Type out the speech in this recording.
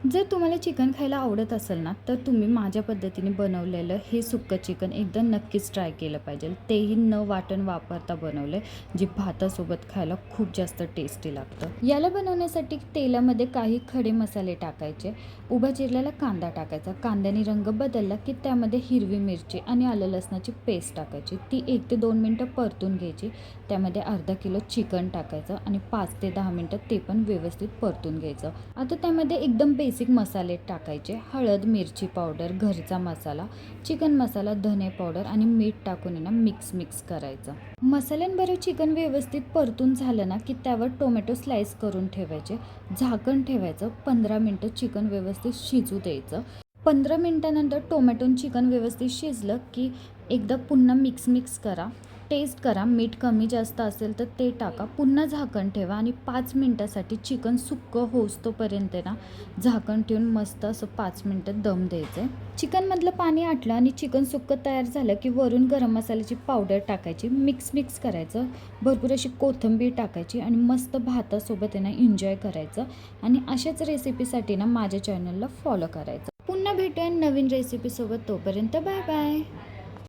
जर तुम्हाला चिकन खायला आवडत असेल ना, तर तुम्ही माझ्या पद्धतीने बनवलेलं हे सुक्कं चिकन एकदा नक्कीच ट्राय केलं पाहिजे. तेही न वाटण वापरता बनवलं आहे, जे भातासोबत खायला खूप जास्त टेस्टी लागतं. याला बनवण्यासाठी तेलामध्ये काही खडे मसाले टाकायचे, उभा चिरलेला कांदा टाकायचा, कांद्याने रंग बदलला की त्यामध्ये हिरवी मिरची आणि आलं लसणाची पेस्ट टाकायची. ती 1 ते 2 मिनटं परतून घ्यायची. त्यामध्ये अर्धा किलो चिकन टाकायचं आणि 5 ते 10 मिनटं ते पण व्यवस्थित परतून घ्यायचं. आता त्यामध्ये एकदम बेसिक मसाले टाकायचे. हळद, मिरची पावडर, घरचा मसाला, चिकन मसाला, धने पावडर आणि मीठ टाकून आहे ना मिक्स करायचं. मसाल्यांबरोबर चिकन व्यवस्थित परतून झालं ना की त्यावर टोमॅटो स्लाइस करून ठेवायचे. झाकण ठेवायचं. 15 मिनटं चिकन व्यवस्थित शिजू द्यायचं. 15 मिनटानंतर टोमॅटो आणि चिकन व्यवस्थित शिजलं की एकदा पुन्हा मिक्स करा. टेस्ट करा. मीठ कमी जास्त असेल तर ते टाका. पुन्हा झाकण ठेवा आणि 5 मिनटासाठी चिकन सुक्कं होईस्तोपर्यंत ना झाकण ठेवून मस्त असं 5 मिनटं दम द्यायचं आहे. चिकनमधलं पाणी आटलं आणि चिकन सुक्कं तयार झालं की वरून गरम मसाल्याची पावडर टाकायची. मिक्स करायचं. भरपूर अशी कोथिंबीर टाकायची आणि मस्त भातासोबत आहे ना एन्जॉय करायचं. आणि अशाच रेसिपीसाठी ना माझ्या चॅनलला फॉलो करायचं. पुन्हा भेटूया नवीन रेसिपीसोबत. तोपर्यंत बाय बाय.